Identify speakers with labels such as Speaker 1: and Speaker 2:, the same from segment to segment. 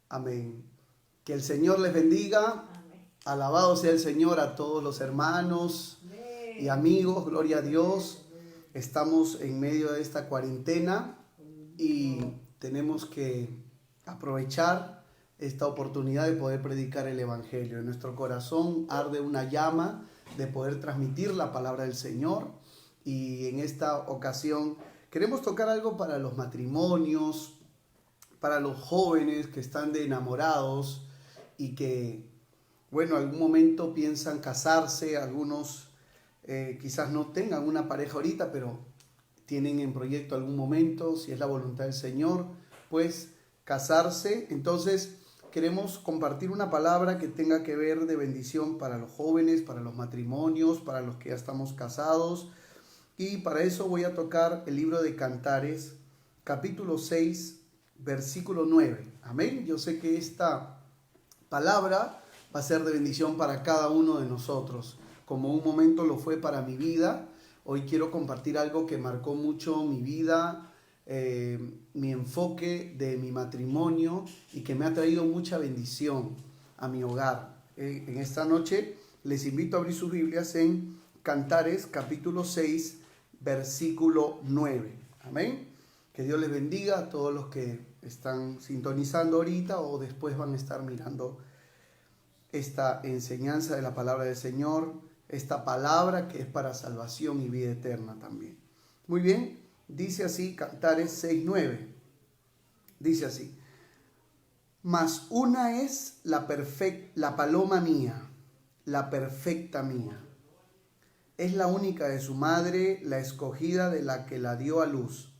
Speaker 1: Amén. Que el Señor les bendiga.
Speaker 2: Amén.
Speaker 1: Alabado sea el Señor a todos los hermanos y amigos. Gloria a Dios. Estamos en medio de esta cuarentena y tenemos que aprovechar esta oportunidad de poder predicar el Evangelio. En nuestro corazón arde una llama de poder transmitir la palabra del Señor, y en esta ocasión queremos tocar algo para los matrimonios, para los jóvenes que están de enamorados y que, bueno, algún momento piensan casarse. Algunos quizás no tengan una pareja ahorita, pero tienen en proyecto algún momento, si es la voluntad del Señor, pues casarse. Entonces queremos compartir una palabra que tenga que ver de bendición para los jóvenes, para los matrimonios, para los que ya estamos casados. Y para eso voy a tocar el libro de Cantares, capítulo 6, versículo 9. Amén. Yo sé que esta palabra va a ser de bendición para cada uno de nosotros, como un momento lo fue para mi vida. Hoy quiero compartir algo que marcó mucho mi vida, mi enfoque de mi matrimonio, y que me ha traído mucha bendición a mi hogar. En esta noche les invito a abrir sus Biblias en Cantares, capítulo 6, versículo 9. Amén. Que Dios les bendiga a todos los que están sintonizando ahorita o después van a estar mirando esta enseñanza de la palabra del Señor, esta palabra que es para salvación y vida eterna también. Muy bien, dice así Cantares 6:9. Dice así: mas una es la paloma mía, la perfecta mía. Es la única de su madre, la escogida de la que la dio a luz.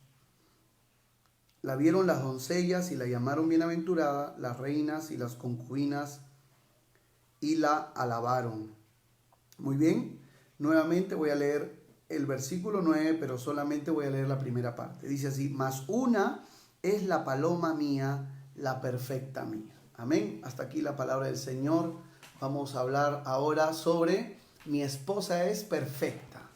Speaker 1: La vieron las doncellas y la llamaron bienaventurada, las reinas y las concubinas, y la alabaron. Muy bien, nuevamente voy a leer el versículo 9, pero solamente voy a leer la primera parte. Dice así: mas una es la paloma mía, la perfecta mía. Amén. Hasta aquí la palabra del Señor. Vamos a hablar ahora sobre mi esposa es perfecta.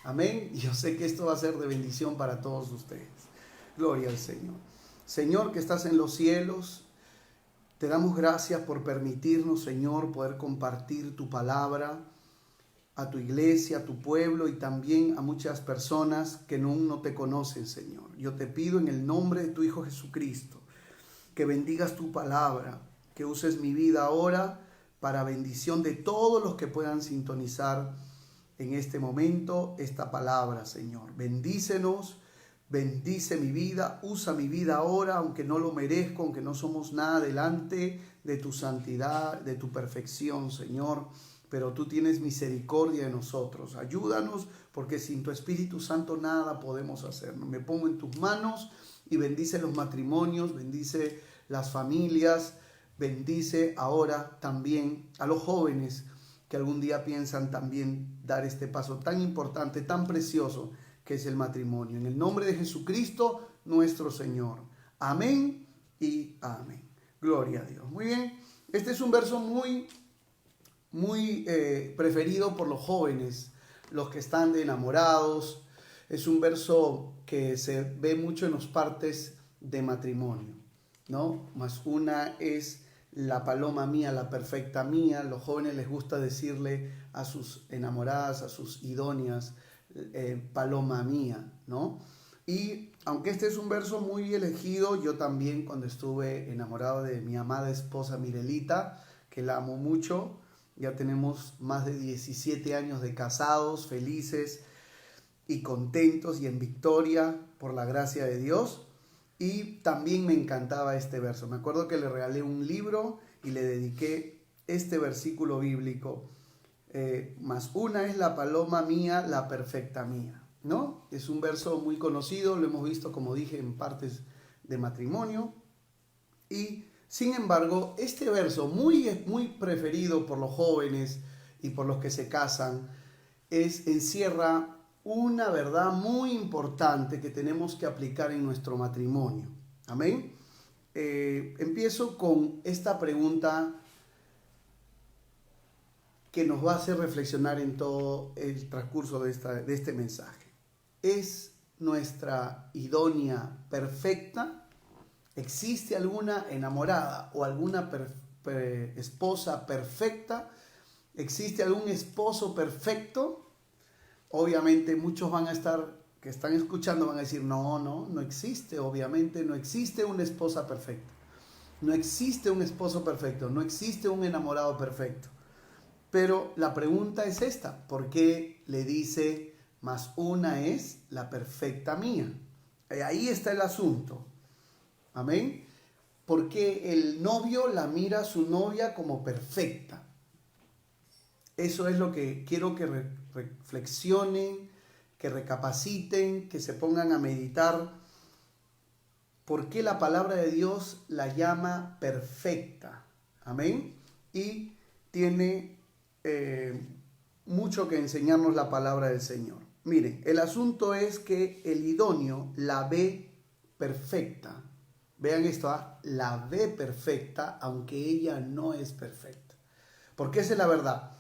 Speaker 1: Amén. Yo sé que esto va a ser de bendición para todos ustedes. Gloria al Señor. Señor que estás en los cielos, te damos gracias por permitirnos, Señor, poder compartir tu palabra a tu iglesia, a tu pueblo y también a muchas personas que aún no te conocen, Señor. Yo te pido en el nombre de tu Hijo Jesucristo que bendigas tu palabra, que uses mi vida ahora para bendición de todos los que puedan sintonizar en este momento esta palabra, Señor. Bendícenos, bendice mi vida, usa mi vida ahora, aunque no lo merezco, aunque no somos nada delante de tu santidad, de tu perfección, Señor. Pero tú tienes misericordia de nosotros. Ayúdanos, porque sin tu Espíritu Santo nada podemos hacer. Me pongo en tus manos y bendice los matrimonios, bendice las familias, bendice ahora también a los jóvenes que algún día piensan también dar este paso tan importante, tan precioso, que es el matrimonio. En el nombre de Jesucristo, nuestro Señor. Amén y amén. Gloria a Dios. Muy bien. Este es un verso muy preferido por los jóvenes, los que están de enamorados. Es un verso que se ve mucho en las partes de matrimonio, ¿no? Mas una es la paloma mía, la perfecta mía. Los jóvenes les gusta decirle a sus enamoradas, a sus idóneas, paloma mía, ¿no? Y aunque este es un verso muy elegido, yo también, cuando estuve enamorado de mi amada esposa Mirelita, que la amo mucho, ya tenemos más de 17 años de casados, felices y contentos y en victoria por la gracia de Dios. Y también me encantaba este verso. Me acuerdo que le regalé un libro y le dediqué este versículo bíblico. Mas una es la paloma mía, la perfecta mía, ¿no? Es un verso muy conocido, lo hemos visto, como dije, en partes de matrimonio. Y sin embargo, este verso, muy preferido por los jóvenes y por los que se casan, encierra una verdad muy importante que tenemos que aplicar en nuestro matrimonio. Amén. Empiezo con esta pregunta que nos va a hacer reflexionar en todo el transcurso de este mensaje. ¿Es nuestra idónea perfecta ¿Existe alguna enamorada o alguna esposa perfecta? ¿Existe algún esposo perfecto? Obviamente muchos van a estar, que están escuchando, van a decir, no existe, obviamente no existe una esposa perfecta. No existe un esposo perfecto, no existe un enamorado perfecto. Pero la pregunta es esta, ¿por qué le dice, más una es la perfecta mía? Ahí está el asunto. Amén. Porque el novio la mira a su novia como perfecta. Eso es lo que quiero que reflexionen, que recapaciten, que se pongan a meditar. ¿Por qué la palabra de Dios la llama perfecta? Amén. Y tiene mucho que enseñarnos la palabra del Señor. Miren, el asunto es que el idóneo la ve perfecta. Vean esto, la ve perfecta, aunque ella no es perfecta. Porque esa es la verdad.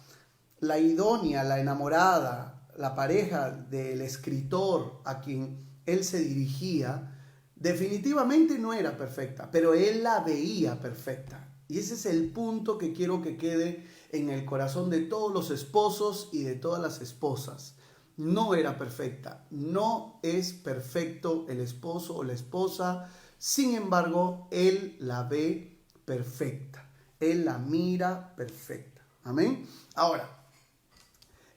Speaker 1: La idónea, la enamorada, la pareja del escritor a quien él se dirigía, definitivamente no era perfecta, pero él la veía perfecta. Y ese es el punto que quiero que quede en el corazón de todos los esposos y de todas las esposas. No era perfecta, no es perfecto el esposo o la esposa, sin embargo, él la ve perfecta, él la mira perfecta. Amén. Ahora,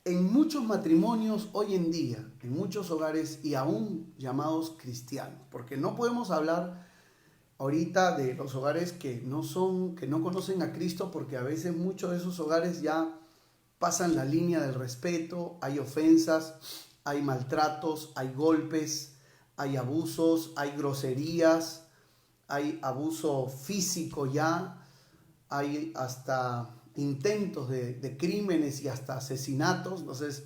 Speaker 1: en muchos matrimonios hoy en día, en muchos hogares y aún llamados cristianos, porque no podemos hablar ahorita de los hogares que no conocen a Cristo, porque a veces muchos de esos hogares ya pasan la línea del respeto, hay ofensas, hay maltratos, hay golpes, hay abusos, hay groserías, hay abuso físico ya, hay hasta intentos de crímenes y hasta asesinatos. Entonces,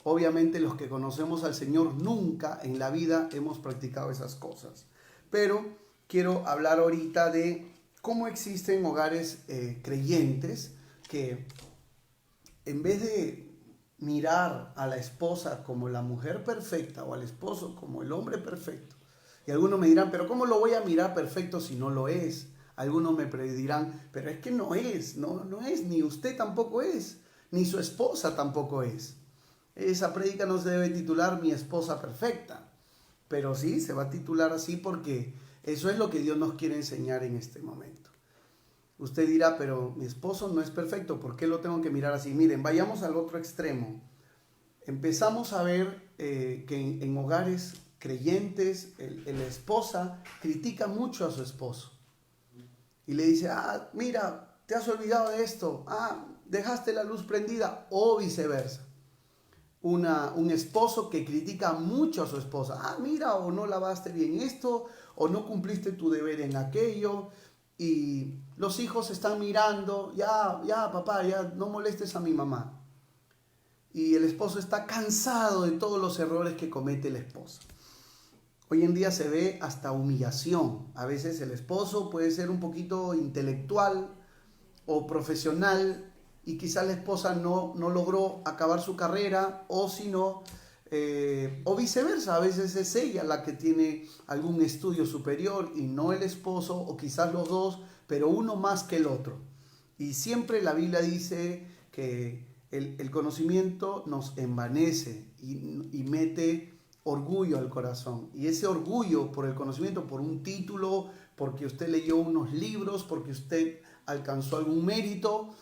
Speaker 1: obviamente los que conocemos al Señor nunca en la vida hemos practicado esas cosas. Pero quiero hablar ahorita de cómo existen hogares creyentes que en vez de mirar a la esposa como la mujer perfecta o al esposo como el hombre perfecto, y algunos me dirán, pero ¿cómo lo voy a mirar perfecto si no lo es? Algunos me dirán, pero es que no es, no es, ni usted tampoco es, ni su esposa tampoco es. Esa prédica no se debe titular Mi esposa perfecta, pero sí se va a titular así porque eso es lo que Dios nos quiere enseñar en este momento. Usted dirá, pero mi esposo no es perfecto, ¿por qué lo tengo que mirar así? Miren, vayamos al otro extremo. Empezamos a ver que en hogares creyentes, la esposa critica mucho a su esposo. Y le dice, mira, te has olvidado de esto, dejaste la luz prendida, o viceversa. Un esposo que critica mucho a su esposa, mira, o no lavaste bien esto, o no cumpliste tu deber en aquello, y los hijos están mirando, ya papá, ya no molestes a mi mamá. Y el esposo está cansado de todos los errores que comete la esposa. Hoy en día se ve hasta humillación. A veces el esposo puede ser un poquito intelectual o profesional y quizás la esposa no logró acabar su carrera, o si no, o viceversa. A veces es ella la que tiene algún estudio superior y no el esposo, o quizás los dos, pero uno más que el otro. Y siempre la Biblia dice que el conocimiento nos envanece y mete orgullo al corazón. Y ese orgullo por el conocimiento, por un título, porque usted leyó unos libros, porque usted alcanzó algún mérito,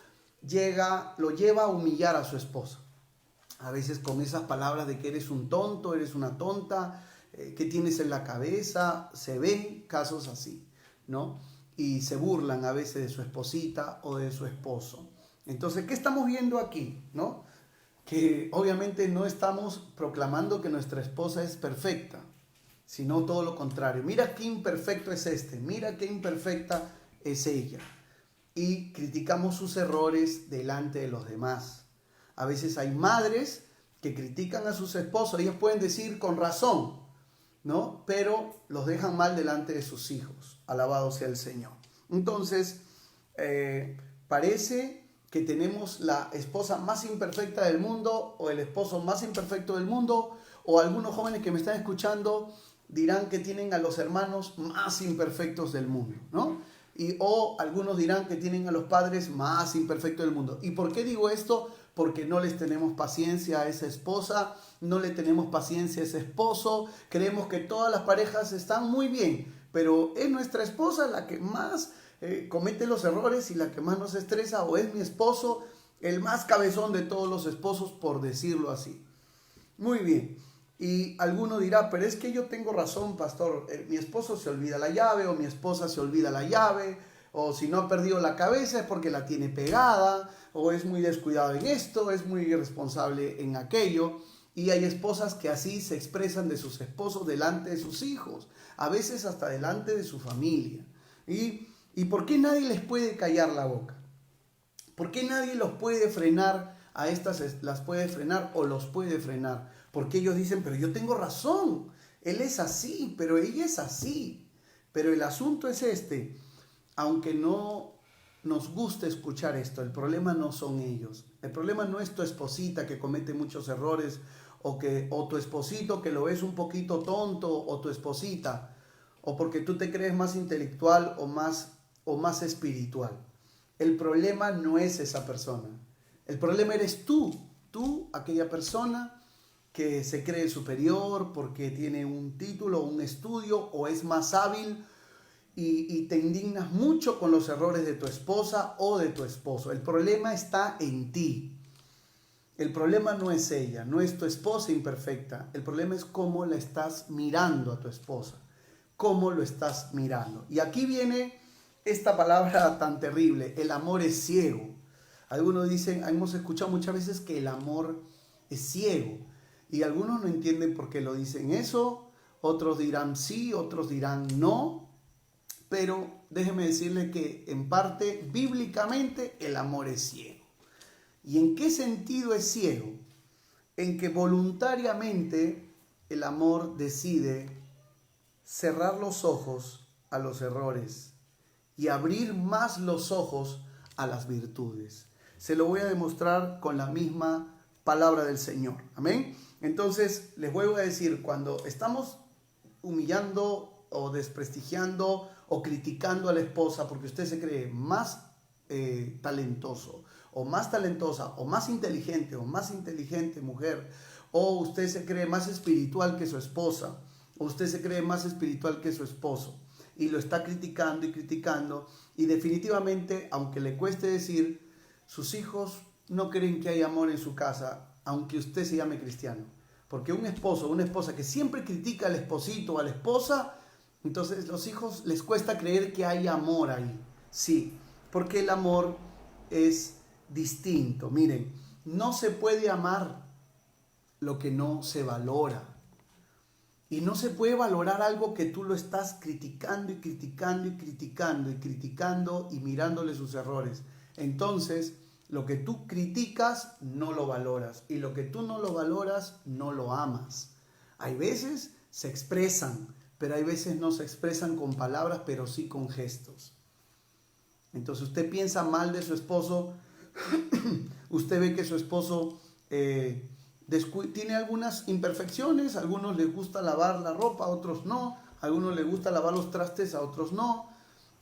Speaker 1: lo lleva a humillar a su esposa. A veces con esas palabras de que eres un tonto, eres una tonta, ¿qué tienes en la cabeza? Se ven casos así, ¿no? Y se burlan a veces de su esposita o de su esposo. Entonces, ¿qué estamos viendo aquí, no? Que obviamente no estamos proclamando que nuestra esposa es perfecta, sino todo lo contrario. Mira qué imperfecto es mira qué imperfecta es ella. Y criticamos sus errores delante de los demás. A veces hay madres que critican a sus esposos, ellas pueden decir con razón, ¿no? Pero los dejan mal delante de sus hijos. Alabado sea el Señor. Entonces, parece que tenemos la esposa más imperfecta del mundo o el esposo más imperfecto del mundo, o algunos jóvenes que me están escuchando dirán que tienen a los hermanos más imperfectos del mundo, ¿no? O algunos dirán que tienen a los padres más imperfectos del mundo. ¿Y por qué digo esto? Porque no les tenemos paciencia a esa esposa, no le tenemos paciencia a ese esposo, creemos que todas las parejas están muy bien, pero es nuestra esposa la que más comete los errores y la que más nos estresa, o es mi esposo el más cabezón de todos los esposos, por decirlo así. Muy bien. Y alguno dirá, pero es que yo tengo razón, pastor, mi esposo se olvida la llave, o mi esposa se olvida la llave, o si no ha perdido la cabeza es porque la tiene pegada, o es muy descuidado en esto, es muy irresponsable en aquello. Y hay esposas que así se expresan de sus esposos delante de sus hijos, a veces hasta delante de su familia. ¿Y por qué nadie les puede callar la boca? ¿Por qué nadie los puede frenar a estas, las puede frenar o los puede frenar? Porque ellos dicen, pero yo tengo razón, él es así, pero ella es así. Pero el asunto es este, aunque no nos guste escuchar esto, el problema no son ellos. El problema no es tu esposita que comete muchos errores, o tu esposito que lo ves un poquito tonto, o tu esposita, o porque tú te crees más intelectual o más espiritual. El problema no es esa persona. El problema eres tú, aquella persona que se cree superior porque tiene un título, un estudio, o es más hábil, y te indignas mucho con los errores de tu esposa o de tu esposo. El problema está en ti. El problema no es ella, no es tu esposa imperfecta. El problema es cómo la estás mirando a tu esposa, cómo lo estás mirando. Y aquí viene esta palabra tan terrible, el amor es ciego. Algunos dicen, hemos escuchado muchas veces que el amor es ciego, y algunos no entienden por qué lo dicen eso, otros dirán sí, otros dirán no, pero déjeme decirle que en parte, bíblicamente, el amor es ciego. ¿Y en qué sentido es ciego? En que voluntariamente el amor decide cerrar los ojos a los errores y abrir más los ojos a las virtudes. Se lo voy a demostrar con la misma palabra del Señor. Amén. Entonces, les vuelvo a decir, cuando estamos humillando o desprestigiando o criticando a la esposa porque usted se cree más talentoso o más talentosa o más inteligente mujer, o usted se cree más espiritual que su esposa, o usted se cree más espiritual que su esposo, y lo está criticando y criticando, y definitivamente, aunque le cueste decir, sus hijos no creen que hay amor en su casa, aunque usted se llame cristiano. Porque un esposo o una esposa que siempre critica al esposito o a la esposa, entonces los hijos les cuesta creer que hay amor ahí. Sí, porque el amor es distinto. Miren, no se puede amar lo que no se valora. Y no se puede valorar algo que tú lo estás criticando y criticando y criticando y criticando y mirándole sus errores. Entonces, lo que tú criticas no lo valoras, y lo que tú no lo valoras no lo amas. Hay veces se expresan, pero hay veces no se expresan con palabras, pero sí con gestos. Entonces usted piensa mal de su esposo, usted ve que su esposo tiene algunas imperfecciones, a algunos les gusta lavar la ropa, a otros no, a algunos les gusta lavar los trastes, a otros no.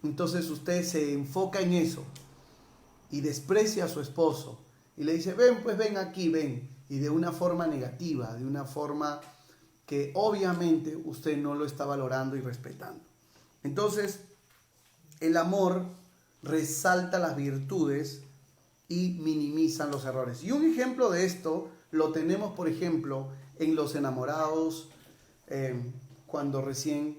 Speaker 1: Entonces usted se enfoca en eso y desprecia a su esposo y le dice, ven, pues ven aquí, ven, y de una forma negativa, de una forma que obviamente usted no lo está valorando y respetando. Entonces, el amor resalta las virtudes y minimiza los errores. Y un ejemplo de esto lo tenemos, por ejemplo, en los enamorados, cuando recién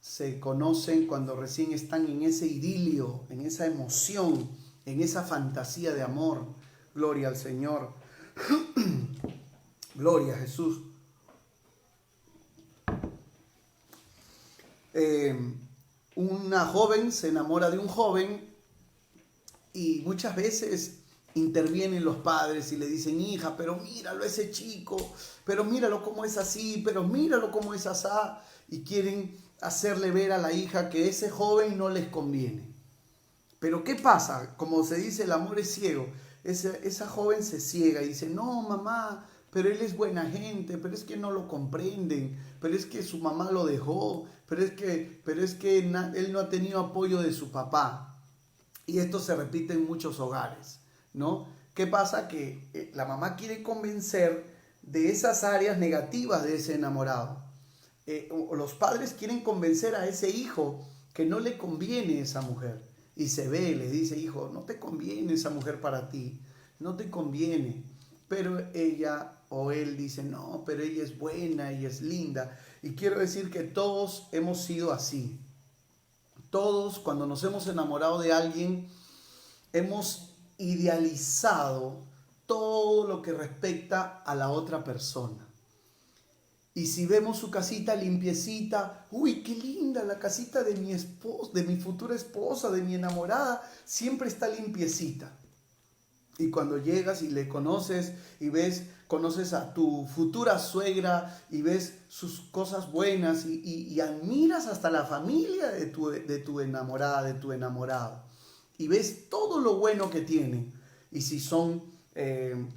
Speaker 1: se conocen, cuando recién están en ese idilio, en esa emoción, en esa fantasía de amor. Gloria al Señor. Gloria a Jesús. Una joven se enamora de un joven y muchas veces intervienen los padres y le dicen, hija, pero míralo ese chico, pero míralo cómo es así, pero míralo cómo es asá, y quieren hacerle ver a la hija que ese joven no les conviene. Pero ¿qué pasa? Como se dice, el amor es ciego. Esa joven se ciega y dice, no, mamá, pero él es buena gente, pero es que no lo comprenden, pero es que su mamá lo dejó, pero es que él no ha tenido apoyo de su papá. Y esto se repite en muchos hogares, ¿no? ¿Qué pasa? Que la mamá quiere convencer de esas áreas negativas de ese enamorado. O los padres quieren convencer a ese hijo que no le conviene esa mujer. Y se ve, le dice, hijo, no te conviene esa mujer para ti, no te conviene. Pero ella o él dice, no, pero ella es buena, ella es linda. Y quiero decir que todos hemos sido así. Todos, cuando nos hemos enamorado de alguien, hemos idealizado todo lo que respecta a la otra persona. Y si vemos su casita limpiecita, uy, qué linda la casita de mi esposa, de mi futura esposa, de mi enamorada, siempre está limpiecita. Y cuando llegas y le conoces y conoces a tu futura suegra y ves sus cosas buenas y admiras hasta la familia de tu enamorada, de tu enamorado. Y ves todo lo bueno que tienen. Y si son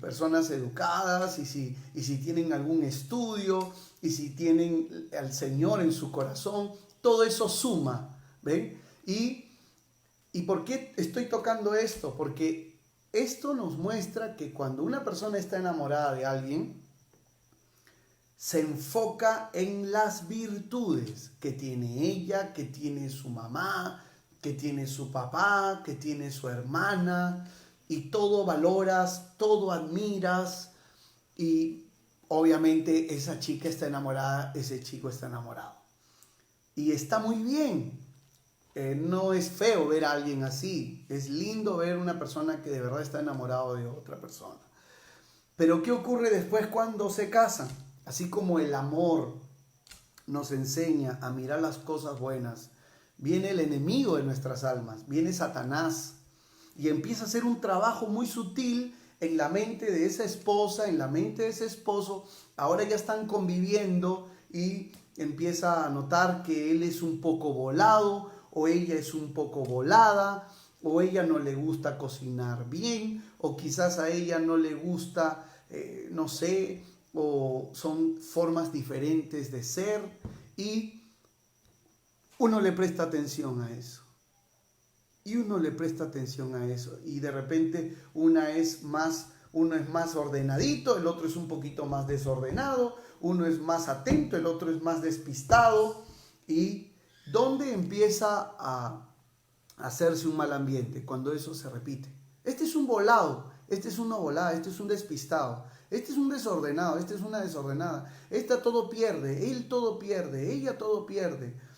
Speaker 1: personas educadas, y si tienen algún estudio, y si tienen al Señor en su corazón, todo eso suma. ¿Ven? ¿Y por qué estoy tocando esto? Porque esto nos muestra que cuando una persona está enamorada de alguien, se enfoca en las virtudes que tiene ella, que tiene su mamá, que tiene su papá, que tiene su hermana, y todo valoras, todo admiras, y obviamente esa chica está enamorada, ese chico está enamorado. Y está muy bien. No es feo ver a alguien así. Es lindo ver una persona que de verdad está enamorado de otra persona. Pero ¿qué ocurre después cuando se casan? Así como el amor nos enseña a mirar las cosas buenas, viene el enemigo de nuestras almas, viene Satanás, y empieza a hacer un trabajo muy sutil en la mente de esa esposa, en la mente de ese esposo. Ahora ya están conviviendo y empieza a notar que él es un poco volado, o ella es un poco volada, o ella no le gusta cocinar bien, o quizás a ella no le gusta, no sé, o son formas diferentes de ser, y uno le presta atención a eso. Y uno le presta atención a eso. Y de repente uno es más ordenadito, el otro es un poquito más desordenado, uno es más atento, el otro es más despistado. ¿Y dónde empieza a hacerse un mal ambiente? Cuando eso se repite. Este es un volado, este es una volada, este es un despistado, este es un desordenado, este es una desordenada. Esta todo pierde, él todo pierde, ella todo pierde.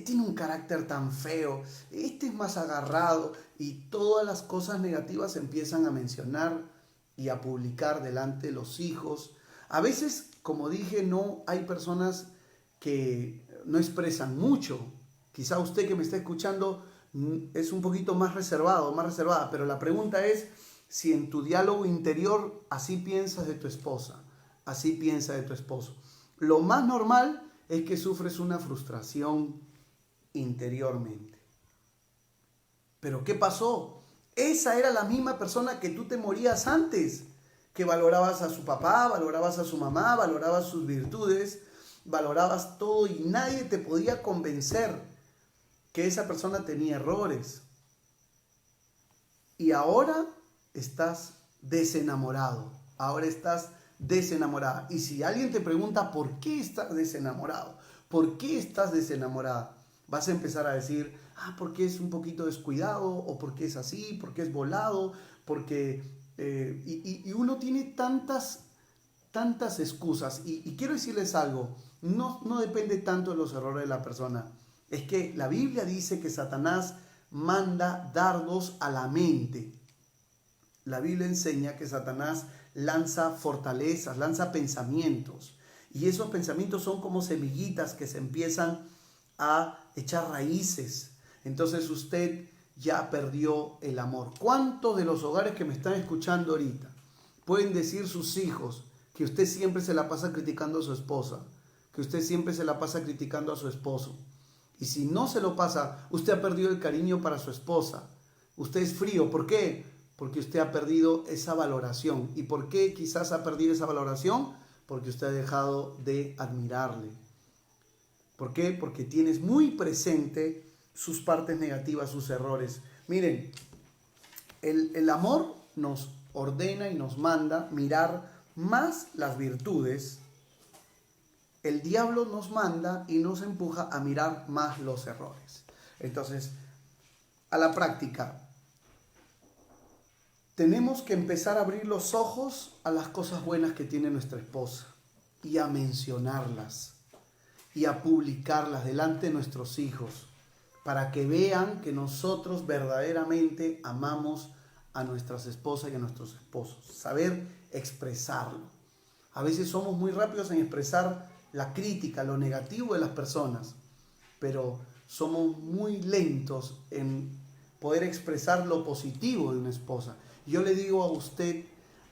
Speaker 1: Tiene un carácter tan feo, este es más agarrado, y todas las cosas negativas se empiezan a mencionar y a publicar delante de los hijos. A veces, como dije, no hay personas que no expresan mucho. Quizá usted que me está escuchando es un poquito más reservado, más reservada, pero la pregunta es si en tu diálogo interior así piensas de tu esposa, así piensa de tu esposo. Lo más normal es que sufres una frustración interiormente. ¿Pero qué pasó? Esa era la misma persona que tú te morías antes, que valorabas a su papá, valorabas a su mamá, valorabas sus virtudes, valorabas todo, y nadie te podía convencer que esa persona tenía errores. Y ahora estás desenamorado, ahora estás desenamorada. Y si alguien te pregunta por qué estás desenamorado, por qué estás desenamorada, vas a empezar a decir, porque es un poquito descuidado, o porque es así, porque es volado, porque y uno tiene tantas excusas. Y quiero decirles algo, no depende tanto de los errores de la persona. Es que la Biblia dice que Satanás manda dardos a la mente. La Biblia enseña que Satanás lanza fortalezas, lanza pensamientos. Y esos pensamientos son como semillitas que se empiezan a echar raíces. Entonces usted ya perdió el amor. ¿Cuántos de los hogares que me están escuchando ahorita pueden decir sus hijos que usted siempre se la pasa criticando a su esposa, que usted siempre se la pasa criticando a su esposo? Y si no se lo pasa, usted ha perdido el cariño para su esposa. Usted es frío. ¿Por qué? porque usted ha perdido esa valoración. ¿Y por qué quizás ha perdido esa valoración? Porque usted ha dejado de admirarle. ¿Por qué? Porque tienes muy presente sus partes negativas, sus errores. Miren, el amor nos ordena y nos manda mirar más las virtudes. El diablo nos manda y nos empuja a mirar más los errores. Entonces, a la práctica, tenemos que empezar a abrir los ojos a las cosas buenas que tiene nuestra esposa y a mencionarlas y a publicarlas delante de nuestros hijos para que vean que nosotros verdaderamente amamos a nuestras esposas y a nuestros esposos. Saber expresarlo. A veces somos muy rápidos en expresar la crítica, lo negativo de las personas, pero somos muy lentos en poder expresar lo positivo de una esposa. Yo le digo a usted,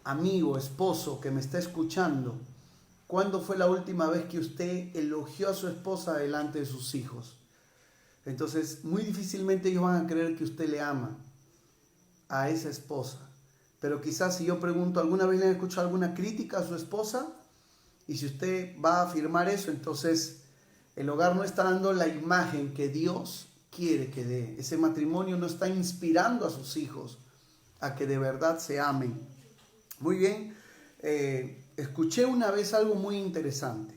Speaker 1: amigo, esposo, que me está escuchando, ¿cuándo fue la última vez que usted elogió a su esposa delante de sus hijos? Entonces, muy difícilmente ellos van a creer que usted le ama a esa esposa. Pero quizás si yo pregunto, ¿alguna vez le han escuchado alguna crítica a su esposa? Y si usted va a afirmar eso, entonces el hogar no está dando la imagen que Dios quiere que dé. Ese matrimonio no está inspirando a sus hijos a que de verdad se amen. Muy bien, escuché una vez algo muy interesante,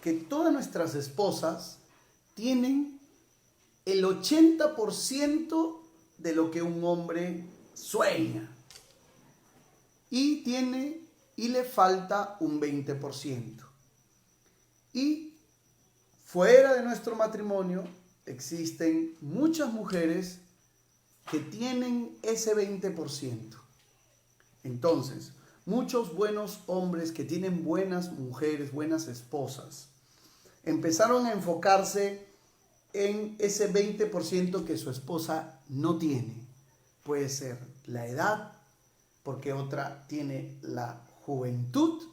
Speaker 1: que todas nuestras esposas tienen el 80% de lo que un hombre sueña y le falta un 20%. Y fuera de nuestro matrimonio existen muchas mujeres que tienen ese 20%. Entonces, muchos buenos hombres que tienen buenas mujeres, buenas esposas, empezaron a enfocarse en ese 20% que su esposa no tiene. Puede ser la edad, porque otra tiene la juventud,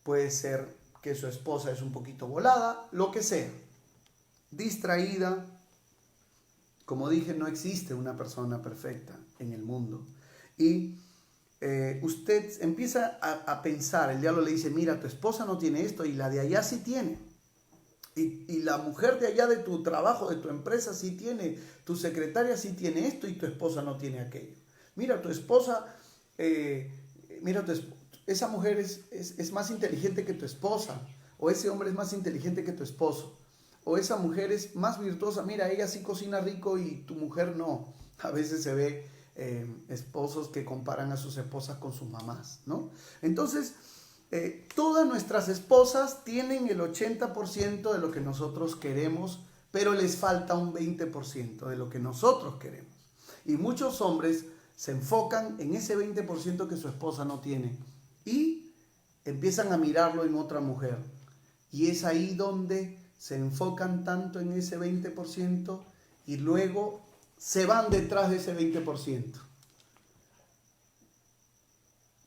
Speaker 1: puede ser que su esposa es un poquito volada, lo que sea, distraída. Como dije, no existe una persona perfecta en el mundo. Y usted empieza a pensar, el diablo le dice, mira, tu esposa no tiene esto y la de allá sí tiene. Y la mujer de allá de tu trabajo, de tu empresa sí tiene, tu secretaria sí tiene esto y tu esposa no tiene aquello. Mira, tu esposa, esa mujer es más inteligente que tu esposa, o ese hombre es más inteligente que tu esposo. O esa mujer es más virtuosa, mira, ella sí cocina rico y tu mujer no. A veces se ve esposos que comparan a sus esposas con sus mamás, ¿no? Entonces, todas nuestras esposas tienen el 80% de lo que nosotros queremos, pero les falta un 20% de lo que nosotros queremos. Y muchos hombres se enfocan en ese 20% que su esposa no tiene y empiezan a mirarlo en otra mujer. Y es ahí donde se enfocan tanto en ese 20% y luego se van detrás de ese 20%.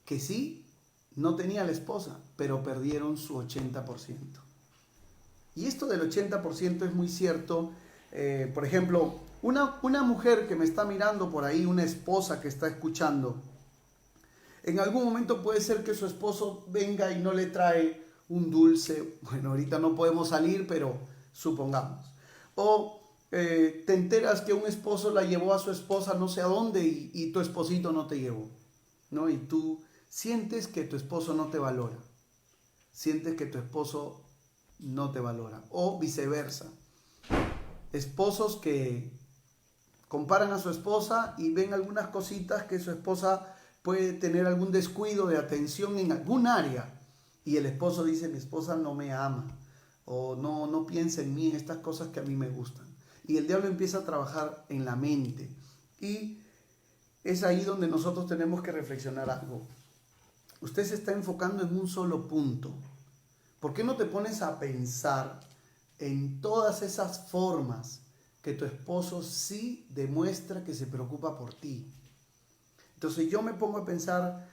Speaker 1: Que sí, no tenía la esposa, pero perdieron su 80%. Y esto del 80% es muy cierto. Por ejemplo, una mujer que me está mirando por ahí, una esposa que está escuchando, en algún momento puede ser que su esposo venga y no le trae un dulce. Bueno, ahorita no podemos salir, pero supongamos. O te enteras que un esposo la llevó a su esposa no sé a dónde y tu esposito no te llevó, ¿no? Y tú sientes que tu esposo no te valora. Sientes que tu esposo no te valora. O viceversa. Esposos que comparan a su esposa y ven algunas cositas que su esposa puede tener algún descuido de atención en algún área. Y el esposo dice, mi esposa no me ama, o no piensa en mí, en estas cosas que a mí me gustan. Y el diablo empieza a trabajar en la mente. Y es ahí donde nosotros tenemos que reflexionar algo. Usted se está enfocando en un solo punto. ¿Por qué no te pones a pensar en todas esas formas que tu esposo sí demuestra que se preocupa por ti? Entonces yo me pongo a pensar...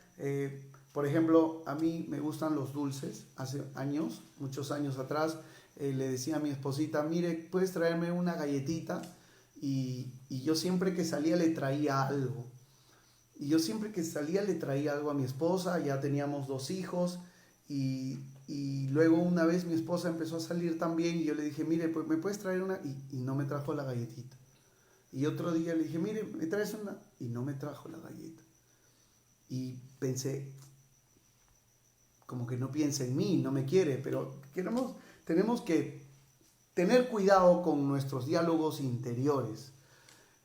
Speaker 1: por ejemplo, a mí me gustan los dulces. Hace años, muchos años atrás, le decía a mi esposita, mire, ¿puedes traerme una galletita? Y yo siempre que salía le traía algo. Y yo siempre que salía le traía algo a mi esposa, ya teníamos 2 hijos y luego una vez mi esposa empezó a salir también y yo le dije, mire, pues me puedes traer una y no me trajo la galletita. Y otro día le dije, mire, me traes una y no me trajo la galleta. Y pensé, como que no piensa en mí, no me quiere, pero tenemos que tener cuidado con nuestros diálogos interiores.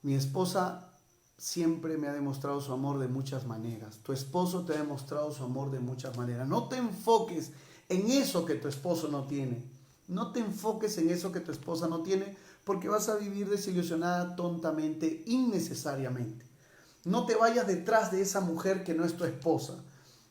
Speaker 1: Mi esposa siempre me ha demostrado su amor de muchas maneras. Tu esposo te ha demostrado su amor de muchas maneras. No te enfoques en eso que tu esposo no tiene. No te enfoques en eso que tu esposa no tiene, porque vas a vivir desilusionada tontamente, innecesariamente. No te vayas detrás de esa mujer que no es tu esposa.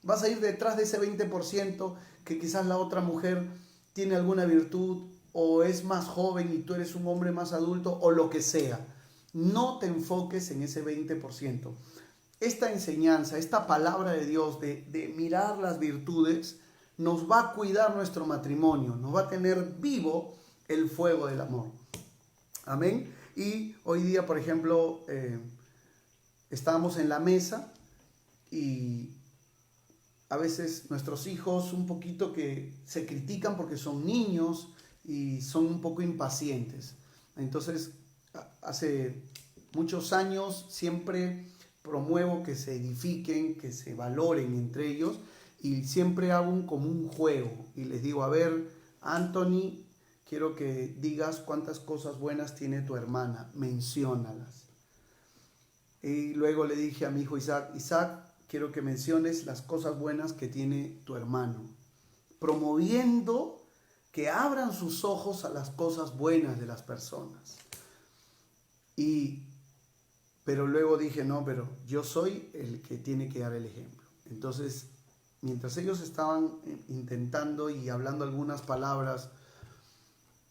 Speaker 1: Vas a ir detrás de ese 20% que quizás la otra mujer tiene alguna virtud o es más joven y tú eres un hombre más adulto o lo que sea. No te enfoques en ese 20%. Esta enseñanza, esta palabra de Dios de mirar las virtudes, nos va a cuidar nuestro matrimonio, nos va a tener vivo el fuego del amor. Amén. Y hoy día, por ejemplo, estábamos en la mesa y a veces nuestros hijos un poquito que se critican porque son niños y son un poco impacientes. Entonces, hace muchos años siempre promuevo que se edifiquen, que se valoren entre ellos y siempre hago como un juego y les digo, a ver, Anthony, quiero que digas cuántas cosas buenas tiene tu hermana, menciónalas. Y luego le dije a mi hijo Isaac, quiero que menciones las cosas buenas que tiene tu hermano, promoviendo que abran sus ojos a las cosas buenas de las personas. Pero luego dije, no, pero yo soy el que tiene que dar el ejemplo. Entonces, mientras ellos estaban intentando y hablando algunas palabras,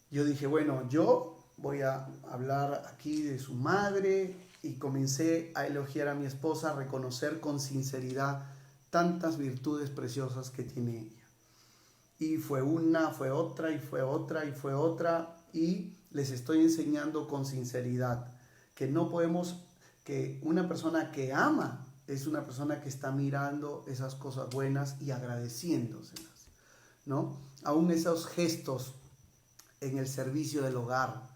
Speaker 1: yo dije, bueno, yo voy a hablar aquí de su madre y comencé a elogiar a mi esposa, a reconocer con sinceridad tantas virtudes preciosas que tiene ella. Y fue una, fue otra, y fue otra, y fue otra, y les estoy enseñando con sinceridad que no podemos, que una persona que ama es una persona que está mirando esas cosas buenas y agradeciéndoselas, ¿no? Aún esos gestos en el servicio del hogar,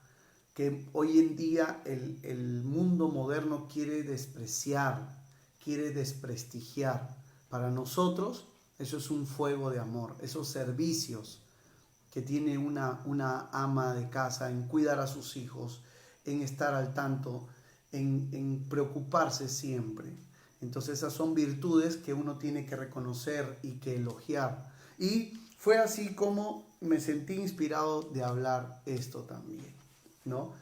Speaker 1: que hoy en día el mundo moderno quiere despreciar, quiere desprestigiar. Para nosotros eso es un fuego de amor, esos servicios que tiene una ama de casa en cuidar a sus hijos, en estar al tanto, en preocuparse siempre. Entonces esas son virtudes que uno tiene que reconocer y que elogiar. Y fue así como me sentí inspirado de hablar esto también, ¿no?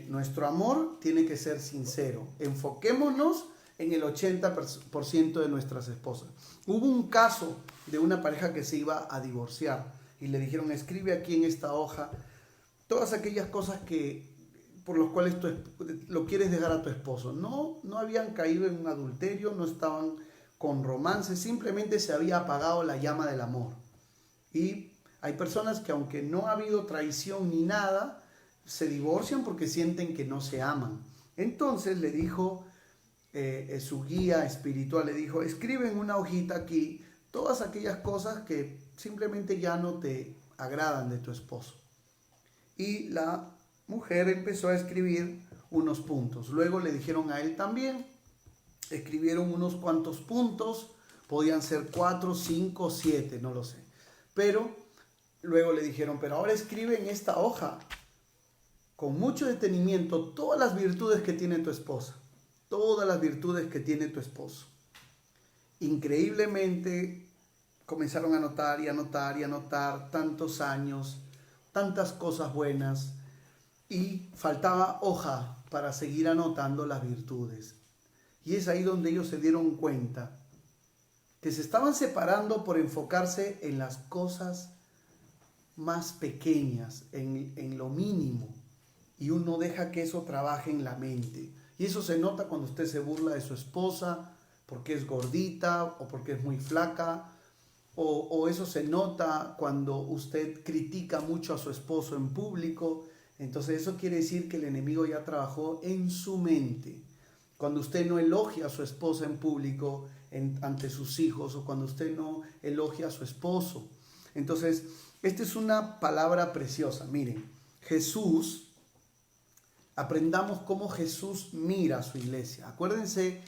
Speaker 1: Nuestro amor tiene que ser sincero. Enfoquémonos en el 80% de nuestras esposas. Hubo un caso de una pareja que se iba a divorciar y le dijeron, escribe aquí en esta hoja todas aquellas cosas por las cuales lo quieres dejar a tu esposo. No habían caído en un adulterio, no estaban con romance, simplemente se había apagado la llama del amor. Y hay personas que aunque no ha habido traición ni nada, se divorcian porque sienten que no se aman. Entonces le dijo, su guía espiritual le dijo, escribe en una hojita aquí todas aquellas cosas que simplemente ya no te agradan de tu esposo. Y la mujer empezó a escribir unos puntos. Luego le dijeron a él también, escribieron unos cuantos puntos, podían ser 4, 5, 7, no lo sé. Pero luego le dijeron, pero ahora escribe en esta hoja con mucho detenimiento todas las virtudes que tiene tu esposa, todas las virtudes que tiene tu esposo. Increíblemente comenzaron a anotar y anotar y anotar tantos años, tantas cosas buenas, y faltaba hoja para seguir anotando las virtudes. Y es ahí donde ellos se dieron cuenta que se estaban separando por enfocarse en las cosas más pequeñas, en lo mínimo, y uno deja que eso trabaje en la mente. Y eso se nota cuando usted se burla de su esposa porque es gordita o porque es muy flaca, o eso se nota cuando usted critica mucho a su esposo en público. Entonces eso quiere decir que el enemigo ya trabajó en su mente. cuando usted no elogia a su esposa en público ante sus hijos, o cuando usted no elogia a su esposo. Entonces, esta es una palabra preciosa. Miren, Jesús, aprendamos cómo Jesús mira a su iglesia. Acuérdense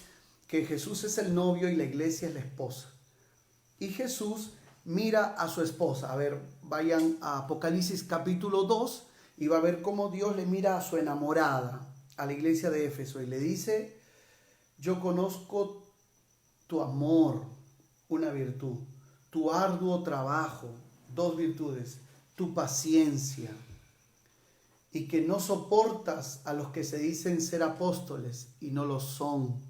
Speaker 1: que Jesús es el novio y la iglesia es la esposa. Y Jesús mira a su esposa. A ver, vayan a Apocalipsis capítulo 2 y va a ver cómo Dios le mira a su enamorada, a la iglesia de Éfeso, y le dice: yo conozco tu amor, una virtud, tu arduo trabajo, dos virtudes, tu paciencia, y que no soportas a los que se dicen ser apóstoles y no lo son,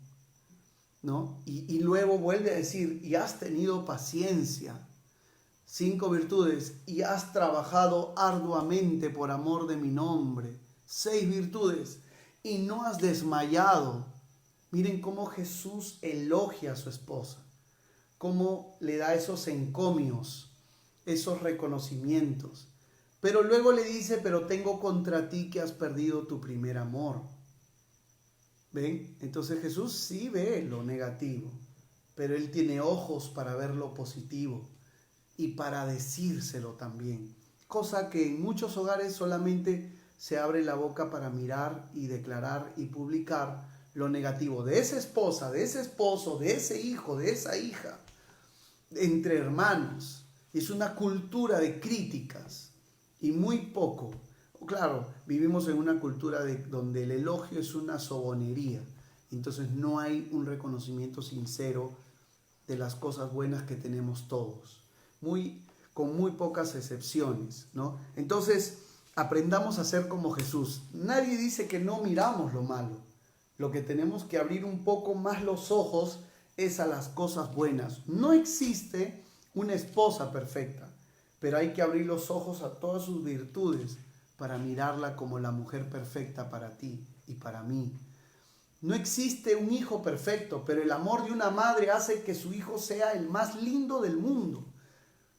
Speaker 1: ¿no? Y luego vuelve a decir: y has tenido paciencia, 5 virtudes, y has trabajado arduamente por amor de mi nombre, 6 virtudes, y no has desmayado. Miren cómo Jesús elogia a su esposa, cómo le da esos encomios, esos reconocimientos. Pero luego le dice: pero tengo contra ti que has perdido tu primer amor. ¿Ven? Entonces Jesús sí ve lo negativo, pero Él tiene ojos para ver lo positivo y para decírselo también. Cosa que en muchos hogares solamente se abre la boca para mirar y declarar y publicar lo negativo de esa esposa, de ese esposo, de ese hijo, de esa hija, entre hermanos. Es una cultura de críticas y muy poco. Claro, vivimos en una cultura donde el elogio es una sobonería. Entonces no hay un reconocimiento sincero de las cosas buenas que tenemos todos. Con muy pocas excepciones, ¿no? Entonces, aprendamos a ser como Jesús. Nadie dice que no miramos lo malo. Lo que tenemos que abrir un poco más los ojos es a las cosas buenas. No existe una esposa perfecta, pero hay que abrir los ojos a todas sus virtudes para mirarla como la mujer perfecta para ti y para mí. No existe un hijo perfecto, pero el amor de una madre hace que su hijo sea el más lindo del mundo,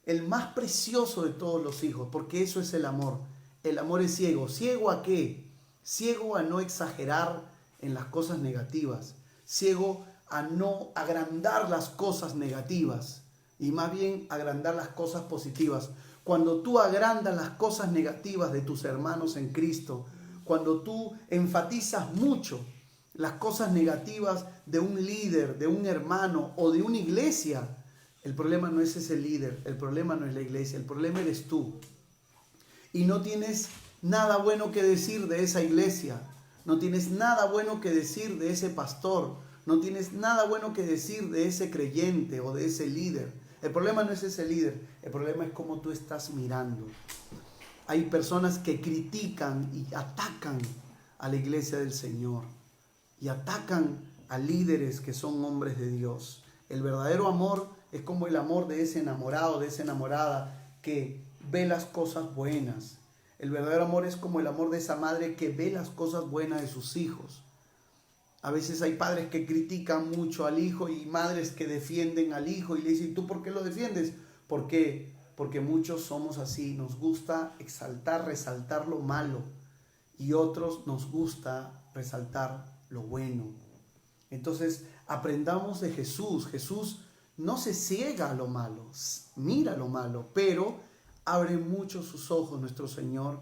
Speaker 1: el más precioso de todos los hijos, porque eso es el amor. El amor es ciego. ¿Ciego a qué? Ciego a no exagerar en las cosas negativas, ciego a no agrandar las cosas negativas y más bien agrandar las cosas positivas. Cuando tú agrandas las cosas negativas de tus hermanos en Cristo, cuando tú enfatizas mucho las cosas negativas de un líder, de un hermano o de una iglesia, el problema no es ese líder, el problema no es la iglesia, el problema eres tú. Y no tienes nada bueno que decir de esa iglesia. No tienes nada bueno que decir de ese pastor. No tienes nada bueno que decir de ese creyente o de ese líder. El problema no es ese líder. El problema es cómo tú estás mirando. Hay personas que critican y atacan a la iglesia del Señor. Y atacan a líderes que son hombres de Dios. El verdadero amor es como el amor de ese enamorado, de esa enamorada que ve las cosas buenas. El verdadero amor es como el amor de esa madre que ve las cosas buenas de sus hijos. A veces hay padres que critican mucho al hijo y madres que defienden al hijo y le dicen: ¿tú por qué lo defiendes? ¿Por qué? Porque muchos somos así, nos gusta exaltar, resaltar lo malo y otros nos gusta resaltar lo bueno. Entonces aprendamos de Jesús. Jesús no se ciega a lo malo, mira lo malo, pero abre mucho sus ojos nuestro Señor,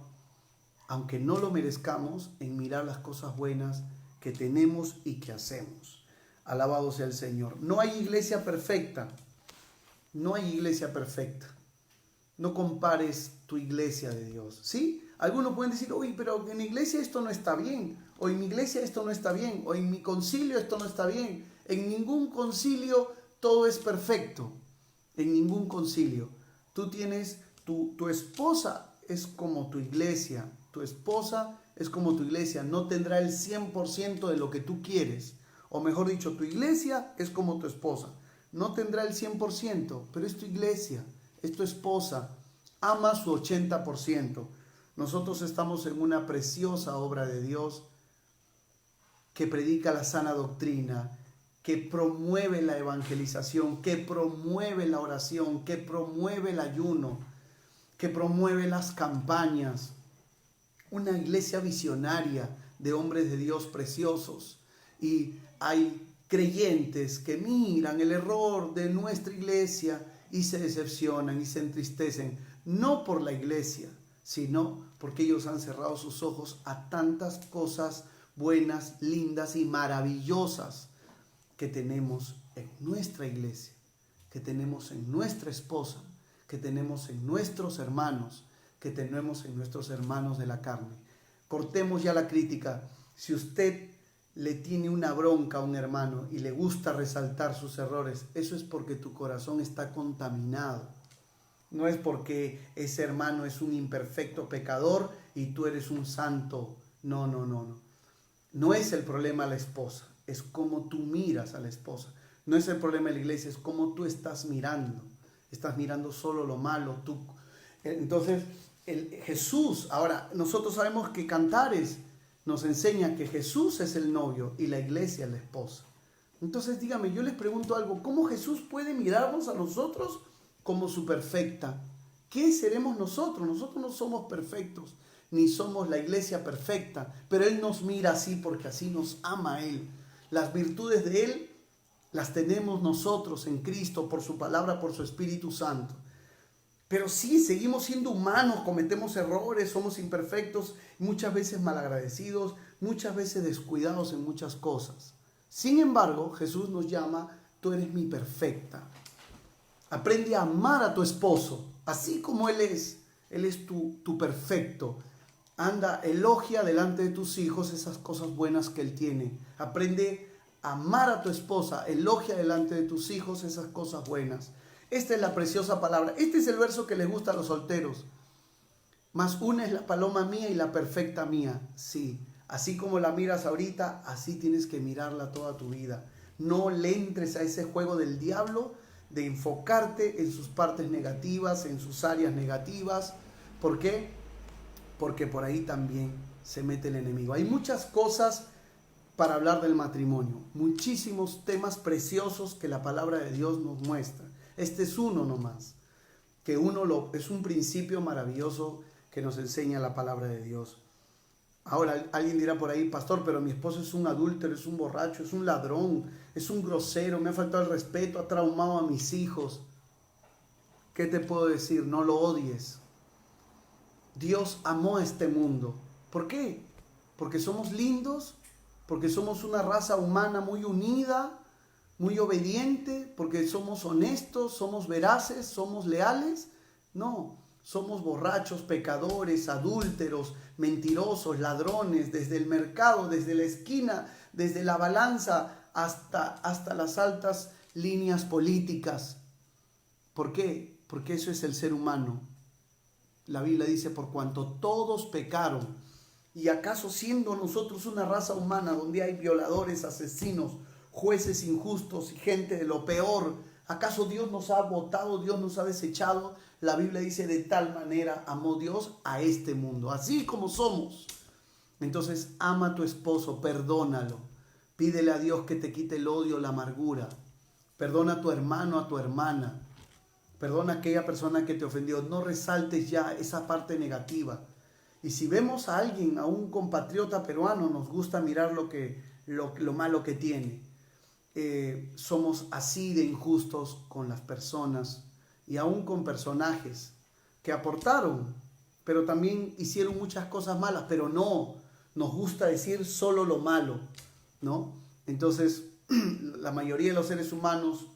Speaker 1: aunque no lo merezcamos, en mirar las cosas buenas que tenemos y que hacemos. Alabado sea el Señor. No hay iglesia perfecta. No hay iglesia perfecta. No compares tu iglesia de Dios. ¿Sí? Algunos pueden decir: uy, pero en mi iglesia esto no está bien. O en mi iglesia esto no está bien. O en mi concilio esto no está bien. En ningún concilio todo es perfecto. En ningún concilio. Tú tienes... Tu esposa es como tu iglesia. Tu esposa es como tu iglesia. No tendrá el 100% de lo que tú quieres. O mejor dicho, tu iglesia es como tu esposa. No tendrá el 100%, pero es tu iglesia, es tu esposa. Ama su 80%. Nosotros estamos en una preciosa obra de Dios que predica la sana doctrina, que promueve la evangelización, que promueve la oración, que promueve el ayuno, que promueve las campañas. Una iglesia visionaria de hombres de Dios preciosos. Y hay creyentes que miran el error de nuestra iglesia y se decepcionan y se entristecen, no por la iglesia, sino porque ellos han cerrado sus ojos a tantas cosas buenas, lindas y maravillosas que tenemos en nuestra iglesia, que tenemos en nuestra esposa, que tenemos en nuestros hermanos, que tenemos en nuestros hermanos de la carne. Cortemos ya la crítica. Si usted le tiene una bronca a un hermano y le gusta resaltar sus errores, eso es porque tu corazón está contaminado. No es porque ese hermano es un imperfecto pecador y tú eres un santo. No. No es el problema la esposa, es cómo tú miras a la esposa. No es el problema de la iglesia, es cómo tú estás mirando. Estás mirando solo lo malo. Entonces, Jesús, ahora, nosotros sabemos que Cantares nos enseña que Jesús es el novio y la iglesia es la esposa. Entonces, dígame, yo les pregunto algo, ¿cómo Jesús puede mirarnos a nosotros como su perfecta? ¿Qué seremos nosotros? Nosotros no somos perfectos, ni somos la iglesia perfecta, pero Él nos mira así porque así nos ama Él. Las virtudes de Él las tenemos nosotros en Cristo, por su palabra, por su Espíritu Santo. Pero sí, seguimos siendo humanos, cometemos errores, somos imperfectos, muchas veces malagradecidos, muchas veces descuidados en muchas cosas. Sin embargo, Jesús nos llama, tú eres mi perfecta. Aprende a amar a tu esposo, así como Él es tu perfecto. Anda, elogia delante de tus hijos esas cosas buenas que Él tiene. Aprende a amar a tu esposa, elogia delante de tus hijos esas cosas buenas. Esta es la preciosa palabra. Este es el verso que les gusta a los solteros. Más una es la paloma mía y la perfecta mía. Sí, así como la miras ahorita, así tienes que mirarla toda tu vida. No le entres a ese juego del diablo de enfocarte en sus partes negativas, en sus áreas negativas. ¿Por qué? Porque por ahí también se mete el enemigo. Hay muchas cosas para hablar del matrimonio. Muchísimos temas preciosos que la palabra de Dios nos muestra. Este es uno nomás, es un principio maravilloso que nos enseña la palabra de Dios. Ahora alguien dirá por ahí, pastor, pero mi esposo es un adúltero, es un borracho, es un ladrón, es un grosero, me ha faltado el respeto, ha traumado a mis hijos. ¿Qué te puedo decir? No lo odies. Dios amó a este mundo. ¿Por qué? Porque somos lindos, porque somos una raza humana muy unida, muy obediente, porque somos honestos, somos veraces, somos leales. No, somos borrachos, pecadores, adúlteros, mentirosos, ladrones, desde el mercado, desde la esquina, desde la balanza hasta las altas líneas políticas. ¿Por qué? Porque eso es el ser humano. La Biblia dice, por cuanto todos pecaron, y acaso siendo nosotros una raza humana donde hay violadores, asesinos, jueces injustos y gente de lo peor, ¿acaso Dios nos ha botado, Dios nos ha desechado? La Biblia dice, de tal manera amó Dios a este mundo, así como somos. Entonces ama a tu esposo, perdónalo, pídele a Dios que te quite el odio, la amargura, perdona a tu hermano, a tu hermana, perdona a aquella persona que te ofendió, no resaltes ya esa parte negativa. Y si vemos a alguien, a un compatriota peruano, nos gusta mirar lo malo que tiene. Somos así de injustos con las personas y aún con personajes que aportaron, pero también hicieron muchas cosas malas, pero no, nos gusta decir solo lo malo, ¿no? Entonces, la mayoría de los seres humanos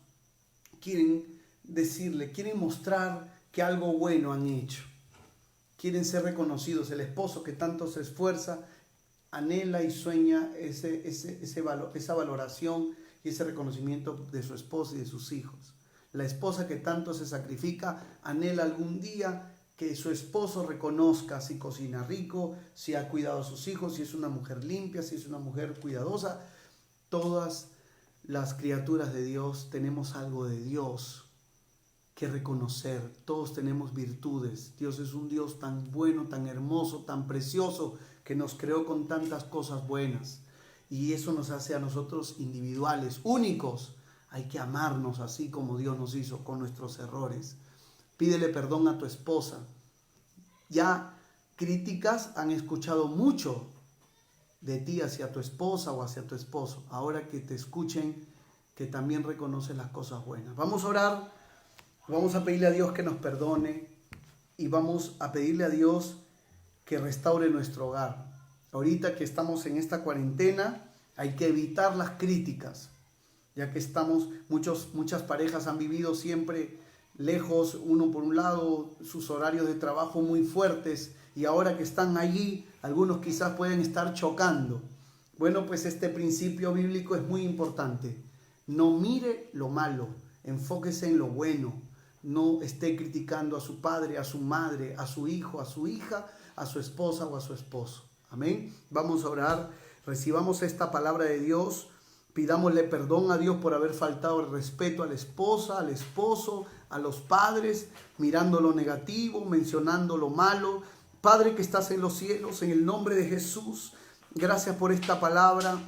Speaker 1: quieren mostrar que algo bueno han hecho, quieren ser reconocidos. El esposo que tanto se esfuerza anhela y sueña esa valoración y ese reconocimiento de su esposa y de sus hijos. La esposa que tanto se sacrifica anhela algún día que su esposo reconozca si cocina rico, si ha cuidado a sus hijos, si es una mujer limpia, si es una mujer cuidadosa. Todas las criaturas de Dios tenemos algo de Dios que reconocer. Todos tenemos virtudes. Dios es un Dios tan bueno, tan hermoso, tan precioso, que nos creó con tantas cosas buenas. Y eso nos hace a nosotros individuales, únicos. Hay que amarnos así como Dios nos hizo, con nuestros errores. Pídele perdón a tu esposa. Ya críticas han escuchado mucho de ti hacia tu esposa o hacia tu esposo. Ahora que te escuchen, que también reconocen las cosas buenas. Vamos a orar, vamos a pedirle a Dios que nos perdone y vamos a pedirle a Dios que restaure nuestro hogar. Ahorita que estamos en esta cuarentena, hay que evitar las críticas, ya que muchas parejas han vivido siempre lejos, uno por un lado, sus horarios de trabajo muy fuertes, y ahora que están allí, algunos quizás pueden estar chocando. Bueno, pues este principio bíblico es muy importante. No mire lo malo, enfóquese en lo bueno. No esté criticando a su padre, a su madre, a su hijo, a su hija, a su esposa o a su esposo. Amén. Vamos a orar, recibamos esta palabra de Dios, pidámosle perdón a Dios por haber faltado el respeto a la esposa, al esposo, a los padres, mirando lo negativo, mencionando lo malo. Padre que estás en los cielos, en el nombre de Jesús, gracias por esta palabra.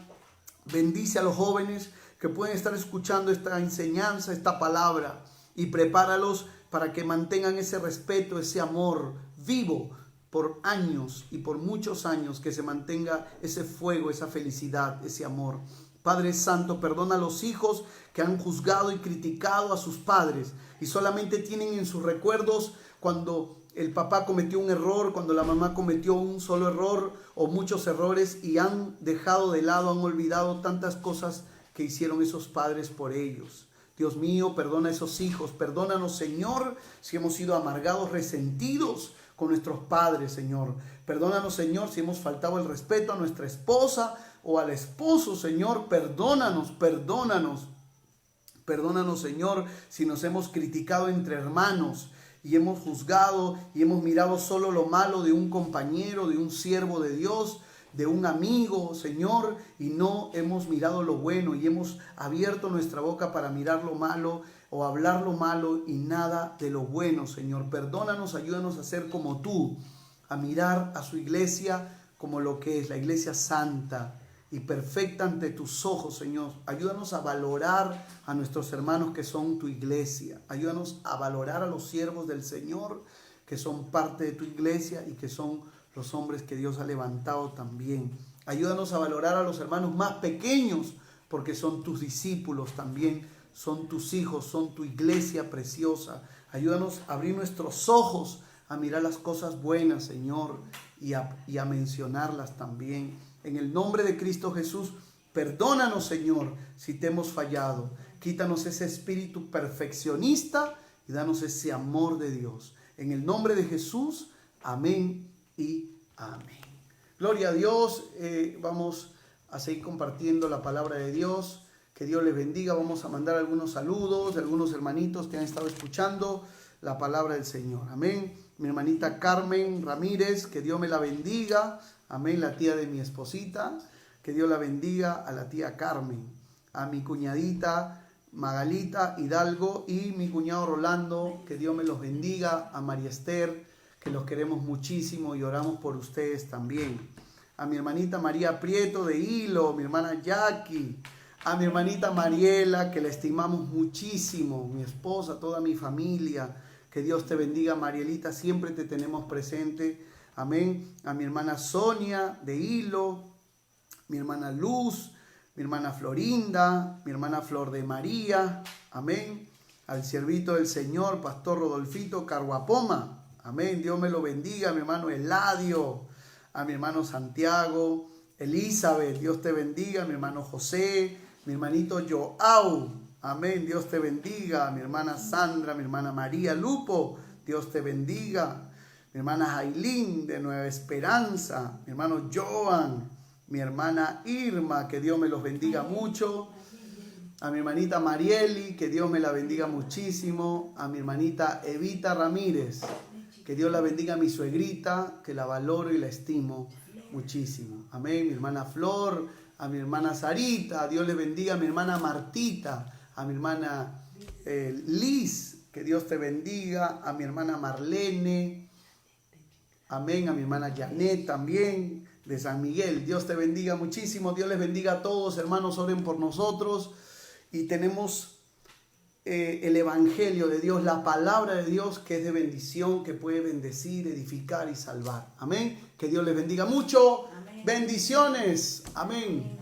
Speaker 1: Bendice a los jóvenes que pueden estar escuchando esta enseñanza, esta palabra, y prepáralos para que mantengan ese respeto, ese amor vivo por años y por muchos años, que se mantenga ese fuego, esa felicidad, ese amor. Padre Santo, perdona a los hijos que han juzgado y criticado a sus padres y solamente tienen en sus recuerdos cuando el papá cometió un error, cuando la mamá cometió un solo error o muchos errores, y han dejado de lado, han olvidado tantas cosas que hicieron esos padres por ellos. Dios mío, perdona a esos hijos, perdónanos, Señor, si hemos sido amargados, resentidos con nuestros padres, Señor. Perdónanos, Señor, si hemos faltado el respeto a nuestra esposa o al esposo, Señor. Perdónanos. Perdónanos, Señor, si nos hemos criticado entre hermanos y hemos juzgado y hemos mirado solo lo malo de un compañero, de un siervo de Dios, de un amigo, Señor, y no hemos mirado lo bueno y hemos abierto nuestra boca para mirar lo malo o hablar lo malo y nada de lo bueno, Señor. Perdónanos, ayúdanos a ser como tú, a mirar a su iglesia como lo que es, la iglesia santa y perfecta ante tus ojos, Señor. Ayúdanos a valorar a nuestros hermanos que son tu iglesia. Ayúdanos a valorar a los siervos del Señor que son parte de tu iglesia y que son los hombres que Dios ha levantado también. Ayúdanos a valorar a los hermanos más pequeños porque son tus discípulos también, son tus hijos, son tu iglesia preciosa. Ayúdanos a abrir nuestros ojos a mirar las cosas buenas, Señor, y a mencionarlas también. En el nombre de Cristo Jesús, perdónanos, Señor, si te hemos fallado. Quítanos ese espíritu perfeccionista y danos ese amor de Dios. En el nombre de Jesús, amén y amén. Gloria a Dios. Vamos a seguir compartiendo la palabra de Dios. Que Dios les bendiga. Vamos a mandar algunos saludos de algunos hermanitos que han estado escuchando la palabra del Señor. Amén. Mi hermanita Carmen Ramírez, que Dios me la bendiga. Amén, la tía de mi esposita, que Dios la bendiga. A la tía Carmen, a mi cuñadita Magalita Hidalgo y mi cuñado Rolando, que Dios me los bendiga. A María Esther, que los queremos muchísimo y oramos por ustedes también. A mi hermanita María Prieto de Hilo, mi hermana Jackie, a mi hermanita Mariela, que la estimamos muchísimo, mi esposa, toda mi familia, que Dios te bendiga, Marielita, siempre te tenemos presente. Amén. A mi hermana Sonia de Hilo, mi hermana Luz, mi hermana Florinda, mi hermana Flor de María. Amén. Al siervito del Señor, Pastor Rodolfito Carguapoma. Amén. Dios me lo bendiga. A mi hermano Eladio, a mi hermano Santiago, Elizabeth, Dios te bendiga. A mi hermano José, mi hermanito Joao. Amén. Dios te bendiga. A mi hermana Sandra, mi hermana María Lupo, Dios te bendiga. Mi hermana Jailín de Nueva Esperanza, mi hermano Joan, mi hermana Irma, que Dios me los bendiga mucho. A mi hermanita Marieli, que Dios me la bendiga muchísimo. A mi hermanita Evita Ramírez, que Dios la bendiga. A mi suegrita, que la valoro y la estimo muchísimo. Amén. Mi hermana Flor, a mi hermana Sarita, Dios le bendiga. A mi hermana Martita, a mi hermana Liz, que Dios te bendiga. A mi hermana Marlene. Amén. A mi hermana Janet también, de San Miguel. Dios te bendiga muchísimo. Dios les bendiga a todos, hermanos. Oren por nosotros. Y tenemos el Evangelio de Dios, la palabra de Dios, que es de bendición, que puede bendecir, edificar y salvar. Amén. Que Dios les bendiga mucho. Amén. Bendiciones. Amén.